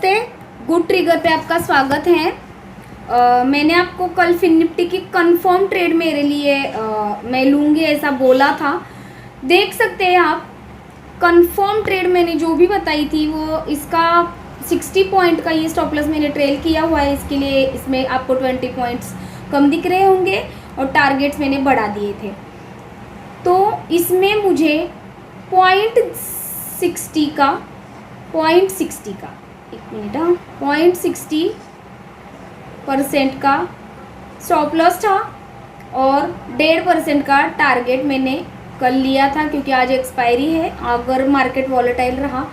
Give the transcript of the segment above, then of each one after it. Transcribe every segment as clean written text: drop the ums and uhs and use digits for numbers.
नमस्ते, good trigger पे आपका स्वागत है। मैंने आपको कल फिन निफ्टी की कंफर्म ट्रेड मेरे लिए मैं लूँगी ऐसा बोला था। देख सकते हैं आप, कंफर्म ट्रेड मैंने जो भी बताई थी वो इसका 60 पॉइंट का ये स्टॉप लॉस मैंने ट्रेल किया हुआ है। इसके लिए इसमें आपको 20 पॉइंट्स कम दिख रहे होंगे और टारगेट्स मैंने बढ़ा दिए थे। तो इसमें मुझे पॉइंट 60 का 0.60% का स्टॉप लॉस था और 1.5% का टारगेट मैंने कल लिया था, क्योंकि आज एक्सपायरी है। अगर मार्केट वॉलेटाइल रहा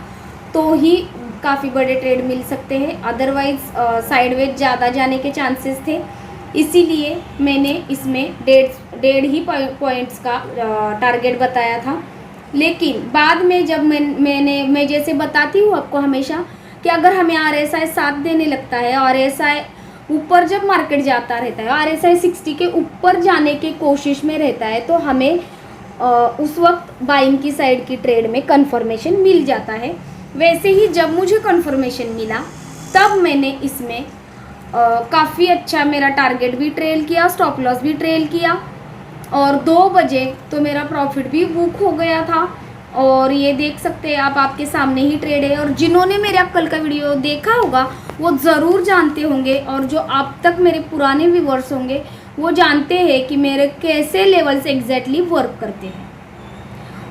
तो ही काफ़ी बड़े ट्रेड मिल सकते हैं, अदरवाइज साइडवेज ज़्यादा जाने के चांसेस थे। इसीलिए मैंने इसमें डेढ़ ही पॉइंट्स का टारगेट बताया था। लेकिन बाद में जब मैं जैसे बताती हूँ आपको हमेशा कि अगर हमें RSI साथ देने लगता है, RSI ऊपर जब मार्केट जाता रहता है, RSI 60 के ऊपर जाने की कोशिश में रहता है, तो हमें उस वक्त बाइंग की साइड की ट्रेड में कंफर्मेशन मिल जाता है। वैसे ही जब मुझे कंफर्मेशन मिला तब मैंने इसमें काफ़ी अच्छा मेरा टारगेट भी ट्रेल किया, स्टॉप लॉस भी ट्रेल किया और 2 बजे तो मेरा प्रॉफिट भी बुक हो गया था। और ये देख सकते हैं आप, आपके सामने ही ट्रेड है। और जिन्होंने मेरा कल का वीडियो देखा होगा वो ज़रूर जानते होंगे, और जो अब तक मेरे पुराने व्यूवर्स होंगे वो जानते हैं कि मेरे कैसे लेवल्स एग्जैक्टली वर्क करते हैं।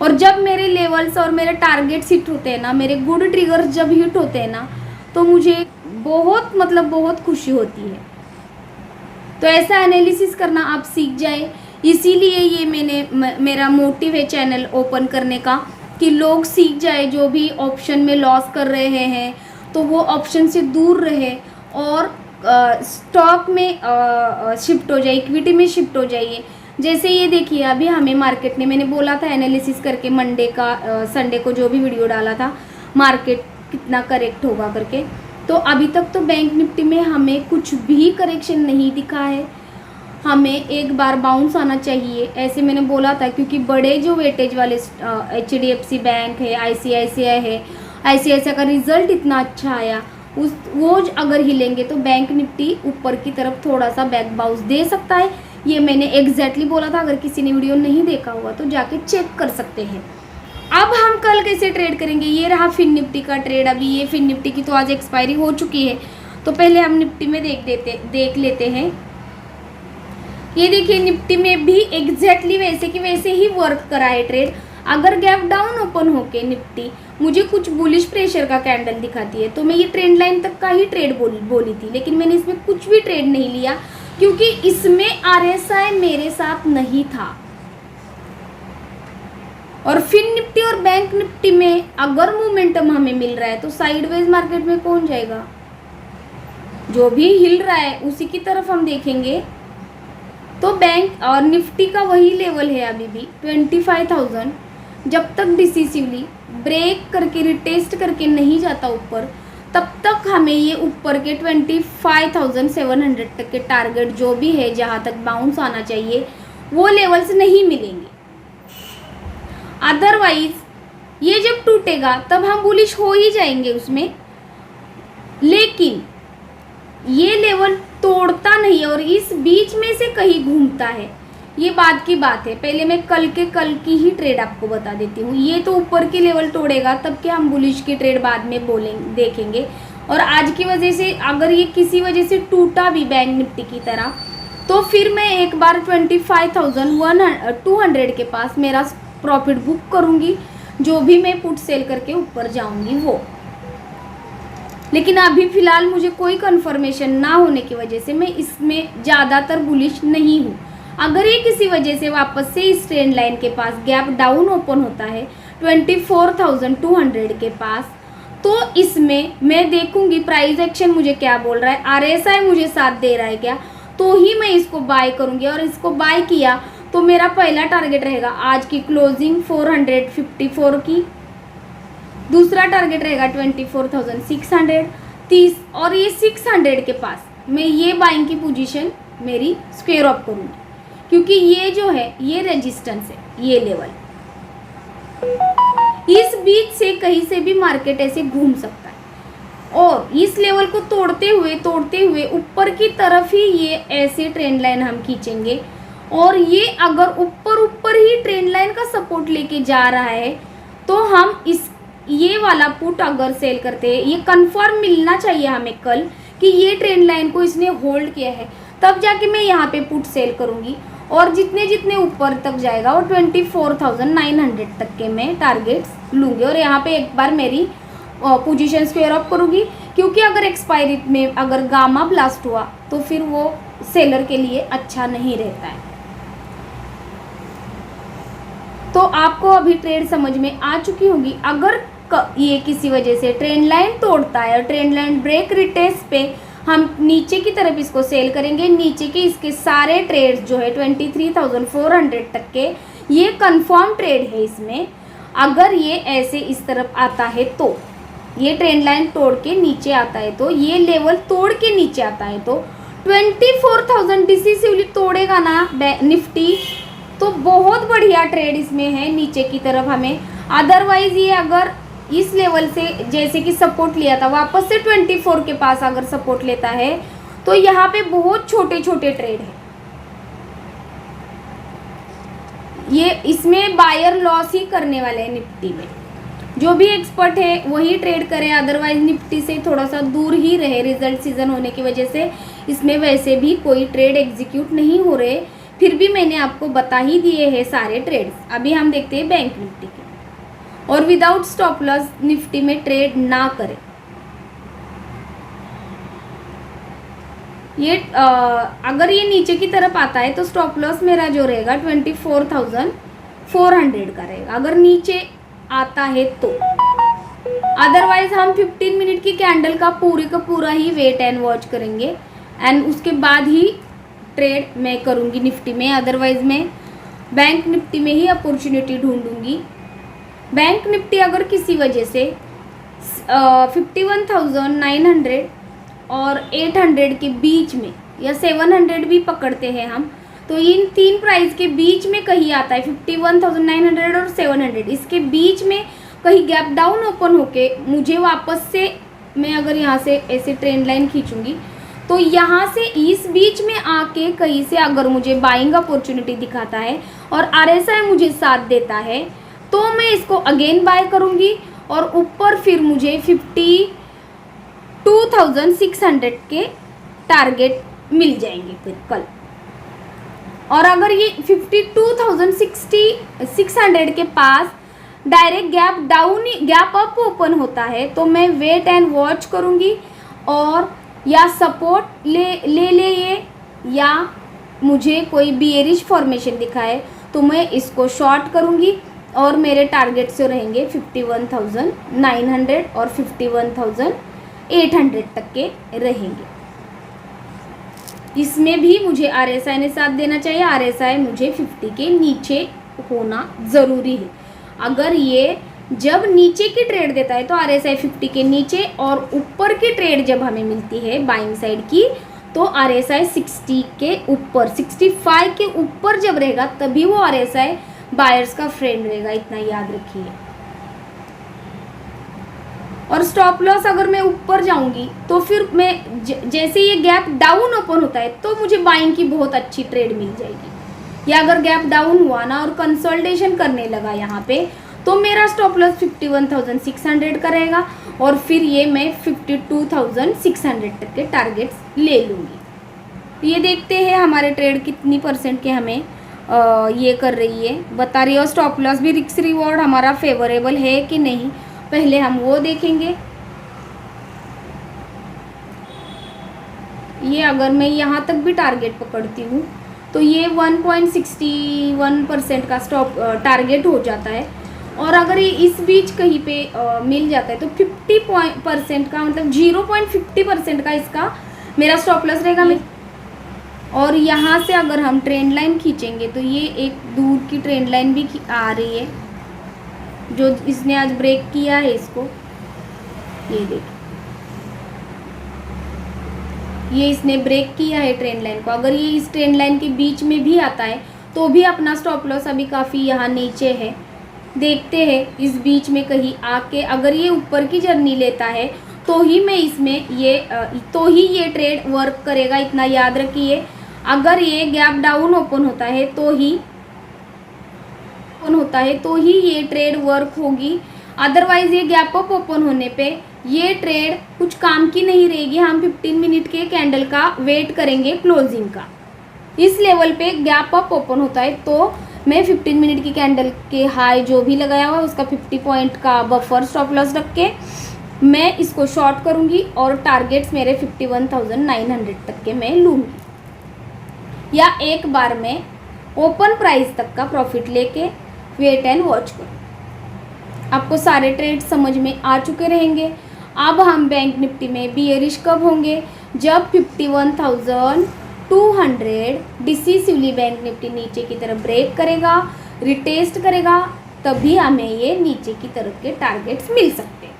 और जब मेरे लेवल्स और मेरे टारगेट्स हिट होते हैं ना, मेरे गुड ट्रिगर्स जब हिट होते हैं ना, तो मुझे बहुत खुशी होती है। तो ऐसा एनालिसिस करना आप सीख जाए। इसीलिए ये मेरा मोटिव है चैनल ओपन करने का, कि लोग सीख जाए। जो भी ऑप्शन में लॉस कर रहे हैं तो वो ऑप्शन से दूर रहे और स्टॉक में शिफ्ट हो जाए, इक्विटी में शिफ्ट हो जाइए। जैसे ये देखिए, अभी हमें मार्केट ने, मैंने बोला था एनालिसिस करके मंडे का संडे को जो भी वीडियो डाला था, मार्केट कितना करेक्ट होगा करके, तो अभी तक तो बैंक निफ्टी में हमें कुछ भी करेक्शन नहीं दिखा है। हमें एक बार बाउंस आना चाहिए, ऐसे मैंने बोला था, क्योंकि बड़े जो वेटेज वाले HDFC बैंक है, ICICI है, ICICI का रिजल्ट इतना अच्छा आया, वो अगर हिलेंगे तो बैंक निफ्टी ऊपर की तरफ थोड़ा सा बैक बाउंस दे सकता है। ये मैंने एग्जैक्टली बोला था। अगर किसी ने वीडियो नहीं देखा हुआ तो जाके चेक कर सकते हैं। अब हम कल कैसे ट्रेड करेंगे, ये रहा फिन निफ्टी का ट्रेड। अभी ये फिन निफ्टी की तो आज एक्सपायरी हो चुकी है, तो पहले हम निफ्टी में देख लेते हैं। ये देखिए, निफ्टी में भी एग्जैक्टली वैसे की वैसे ही वर्क करा है ट्रेड। अगर गैप डाउन ओपन होके निफ्टी मुझे कुछ बुलिश प्रेशर का कैंडल दिखाती है तो मैं ये ट्रेंड लाइन तक का ही ट्रेड बोली थी, लेकिन मैंने इसमें कुछ भी ट्रेड नहीं लिया, क्योंकि इसमें RSI मेरे साथ नहीं था। और फिन निफ्टी और बैंक निफ्टी में अगर मोमेंटम हमें मिल रहा है तो साइडवेज मार्केट में कौन जाएगा? जो भी हिल रहा है उसी की तरफ हम देखेंगे। तो बैंक और निफ्टी का वही लेवल है अभी भी 25,000। जब तक डिसिसिवली ब्रेक करके रिटेस्ट करके नहीं जाता ऊपर, तब तक हमें ये ऊपर के 25,700 तक के टारगेट जो भी है, जहाँ तक बाउंस आना चाहिए, वो लेवल्स नहीं मिलेंगे। अदरवाइज ये जब टूटेगा तब हम बुलिश हो ही जाएंगे उसमें, लेकिन ये लेवल तोड़ता नहीं और इस बीच में से कहीं घूमता है। ये बात की बात है। पहले मैं कल की ही ट्रेड आपको बता देती हूँ। ये तो ऊपर के लेवल तोड़ेगा तब क्या हम बुलिश की ट्रेड बाद में देखेंगे। और आज की वजह से अगर ये किसी वजह से टूटा भी बैंक निफ्टी की तरह, तो फिर मैं एक बार 25,200 के पास मेरा प्रॉफिट बुक करूँगी, जो भी मैं पुट सेल करके ऊपर जाऊँगी वो। लेकिन अभी फ़िलहाल मुझे कोई कंफर्मेशन ना होने की वजह से मैं इसमें ज़्यादातर बुलिश नहीं हूँ। अगर ये किसी वजह से वापस से इस ट्रेंड लाइन के पास गैप डाउन ओपन होता है 24,200 के पास, तो इसमें मैं देखूंगी प्राइस एक्शन मुझे क्या बोल रहा है, RSI मुझे साथ दे रहा है क्या, तो ही मैं इसको बाय करूंगी। और इसको बाय किया तो मेरा पहला टारगेट रहेगा आज की क्लोजिंग 454 की, दूसरा टारगेट रहेगा 24,630, और ये 600 के पास मैं ये बाइंग की पोजीशन मेरी स्क्वायर अप करूँगी, क्योंकि ये जो है ये रेजिस्टेंस है, ये लेवल। इस बीच से कहीं से भी मार्केट ऐसे घूम सकता है। और इस लेवल को तोड़ते हुए ऊपर की तरफ ही ये ऐसे ट्रेंड लाइन हम खींचेंगे। और ये अगर ऊपर ही ट्रेंड लाइन का सपोर्ट लेके जा रहा है तो हम ये वाला पुट अगर सेल करते हैं, ये कंफर्म मिलना चाहिए हमें कल कि ये ट्रेंड लाइन को इसने होल्ड किया है, तब जाके मैं यहाँ पे पुट सेल करूँगी। और जितने ऊपर तक जाएगा और 24,900 तक के मैं टारगेट्स लूँगी। और यहाँ पे एक बार मेरी पोजीशन स्क्वायर अप करूँगी, क्योंकि अगर एक्सपायरी में अगर गामा ब्लास्ट हुआ तो फिर वो सेलर के लिए अच्छा नहीं रहता है। तो आपको अभी ट्रेड समझ में आ चुकी होगी। अगर ये किसी वजह से ट्रेंड लाइन तोड़ता है और ट्रेंड लाइन ब्रेक रिटेस्ट पे हम नीचे की तरफ इसको सेल करेंगे। नीचे के इसके सारे ट्रेड्स जो है 23,400 तक के ये कंफर्म ट्रेड है। इसमें अगर ये ऐसे इस तरफ आता है तो ये ट्रेंड लाइन तोड़ के नीचे आता है, तो ये लेवल तोड़ के नीचे आता है तो 24,000 डिसिसिवली तोड़ेगा ना निफ्टी, तो बहुत बढ़िया ट्रेड इसमें है नीचे की तरफ हमें। अदरवाइज ये अगर इस लेवल से जैसे कि सपोर्ट लिया था वापस से 24 के पास अगर सपोर्ट लेता है तो यहाँ पे बहुत छोटे ट्रेड है। ये इसमें बायर लॉस ही करने वाले हैं निफ्टी में। जो भी एक्सपर्ट है वही ट्रेड करे, अदरवाइज निफ्टी से थोड़ा सा दूर ही रहे। रिजल्ट सीजन होने की वजह से इसमें वैसे भी कोई ट्रेड एग्जीक्यूट नहीं हो रहे, फिर भी मैंने आपको बता ही दिए हैं सारे ट्रेड्स। अभी हम देखते हैं बैंक निफ्टी के। और विदाउट स्टॉप लॉस निफ्टी में ट्रेड ना करें। ये अगर ये नीचे की तरफ आता है तो स्टॉप लॉस मेरा जो रहेगा 24,400 का रहेगा, अगर नीचे आता है तो। अदरवाइज हम 15 मिनट की कैंडल का पूरा ही वेट एंड वॉच करेंगे एंड उसके बाद ही ट्रेड मैं करूँगी निफ्टी में। अदरवाइज मैं बैंक निफ्टी में ही अपॉर्चुनिटी ढूंढूंगी। बैंक निफ्टी अगर किसी वजह से 51,900 और 800 के बीच में या 700 भी पकड़ते हैं हम, तो इन तीन प्राइस के बीच में कहीं आता है 51,900 और 700, इसके बीच में कहीं गैप डाउन ओपन होके मुझे वापस से मैं अगर यहाँ से ऐसे ट्रेंड लाइन खींचूंगी तो यहाँ से इस बीच में आके कहीं से अगर मुझे बाइंग अपॉर्चुनिटी दिखाता है और RSI मुझे साथ देता है तो मैं इसको अगेन बाय करूँगी और ऊपर फिर मुझे 52,600 के टारगेट मिल जाएंगे फिर कल। और अगर ये 52,600 के पास डायरेक्ट गैप अप ओपन होता है तो मैं वेट एंड वॉच करूँगी और या सपोर्ट ले ये, या मुझे कोई बियरिश फॉर्मेशन दिखाए तो मैं इसको शॉर्ट करूँगी और मेरे टारगेट से रहेंगे 51,900 और 51,800 तक के रहेंगे। इसमें भी मुझे RSI ने साथ देना चाहिए। RSI मुझे 50 के नीचे होना ज़रूरी है। अगर ये जब नीचे की ट्रेड देता है तो RSI 50 के नीचे, और ऊपर की ट्रेड जब हमें मिलती है बाइंग साइड की तो RSI 60 के ऊपर 65 के ऊपर जब रहेगा तभी वो RSI बायर्स का फ्रेंड रहेगा, इतना याद रखिए। और स्टॉप लॉस अगर मैं ऊपर जाऊंगी तो फिर मैं जैसे ये गैप डाउन ओपन होता है तो मुझे बाइंग की बहुत अच्छी ट्रेड मिल जाएगी। या अगर गैप डाउन हुआ ना और कंसोलिडेशन करने लगा यहाँ पे तो मेरा स्टॉप लॉस 51,600 का रहेगा और फिर ये मैं 52,600 तक के टारगेट्स ले लूँगी। ये देखते हैं हमारे ट्रेड कितनी % के हमें ये कर रही है, बता रही है। और स्टॉप लॉस भी रिस्क रिवॉर्ड हमारा फेवरेबल है कि नहीं, पहले हम वो देखेंगे। ये अगर मैं यहाँ तक भी टारगेट पकड़ती हूँ तो ये 1.61% का स्टॉप टारगेट हो जाता है। और अगर ये इस बीच कहीं पे मिल जाता है तो 50% का मतलब 0.50% का इसका मेरा स्टॉप लॉस रहेगा। और यहाँ से अगर हम ट्रेंड लाइन खींचेंगे तो ये एक दूर की ट्रेंड लाइन भी आ रही है जो इसने आज ब्रेक किया है इसको, ये देखिए ये इसने ब्रेक किया है ट्रेंड लाइन को। अगर ये इस ट्रेंड लाइन के बीच में भी आता है तो भी अपना स्टॉप लॉस अभी काफ़ी यहाँ नीचे है। देखते हैं इस बीच में कहीं आके अगर ये ऊपर की जर्नी लेता है तो ही मैं इसमें तो ही ये ट्रेड वर्क करेगा, इतना याद रखिए। अगर ये गैप डाउन ओपन होता है तो ही ये ट्रेड वर्क होगी, अदरवाइज ये गैप अप ओपन होने पे ये ट्रेड कुछ काम की नहीं रहेगी। हम 15 मिनट के कैंडल का वेट करेंगे क्लोजिंग का। इस लेवल पे गैप अप ओपन होता है तो मैं 15 मिनट की कैंडल के हाई जो भी लगाया हुआ है उसका 50 पॉइंट का बफर स्टॉप लॉस रख के मैं इसको शॉर्ट करूंगी और टारगेट्स मेरे 51,900 तक के मैं लूँगी, या एक बार में ओपन प्राइस तक का प्रॉफिट लेके वेट एंड वॉच करूँ। आपको सारे ट्रेड समझ में आ चुके रहेंगे। अब हम बैंक निफ्टी में बियरिश कब होंगे, जब 51,200 डिसिसिवली बैंक निफ्टी नीचे की तरफ ब्रेक करेगा, रिटेस्ट करेगा, तभी हमें ये नीचे की तरफ के टारगेट्स मिल सकते हैं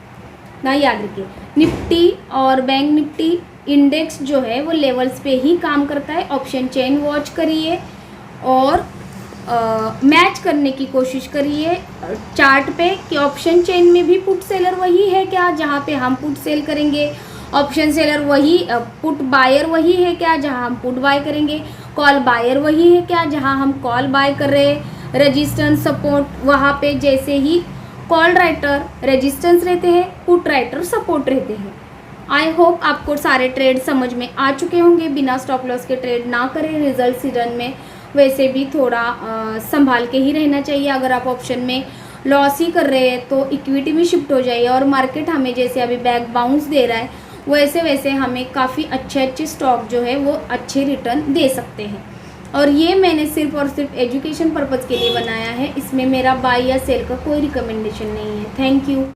ना, याद रखिए। निफ्टी और बैंक निफ्टी इंडेक्स जो है वो लेवल्स पे ही काम करता है। ऑप्शन चेन वॉच करिए और मैच करने की कोशिश करिए चार्ट पे कि ऑप्शन चेन में भी पुट सेलर वही है क्या जहाँ पे हम पुट सेल करेंगे, ऑप्शन सेलर वही पुट बायर वही है क्या जहाँ हम पुट बाय करेंगे, कॉल बायर वही है क्या जहाँ हम कॉल बाय कर रहे हैं, रेजिस्टेंस सपोर्ट वहाँ पे जैसे ही कॉल राइटर रेजिस्टेंस रहते हैं, पुट राइटर सपोर्ट रहते हैं। आई होप आपको सारे ट्रेड समझ में आ चुके होंगे। बिना स्टॉप लॉस के ट्रेड ना करें रिजल्ट सीजन में, वैसे भी थोड़ा संभाल के ही रहना चाहिए। अगर आप ऑप्शन में लॉस ही कर रहे हैं तो इक्विटी में शिफ्ट हो जाइए, और मार्केट हमें जैसे अभी बैक बाउंस दे रहा है वैसे हमें काफ़ी अच्छे स्टॉक जो है वो अच्छे रिटर्न दे सकते हैं। और ये मैंने सिर्फ और सिर्फ एजुकेशन पर्पज़ के लिए बनाया है, इसमें मेरा बाय या सेल का कोई रिकमेंडेशन नहीं है। Thank you.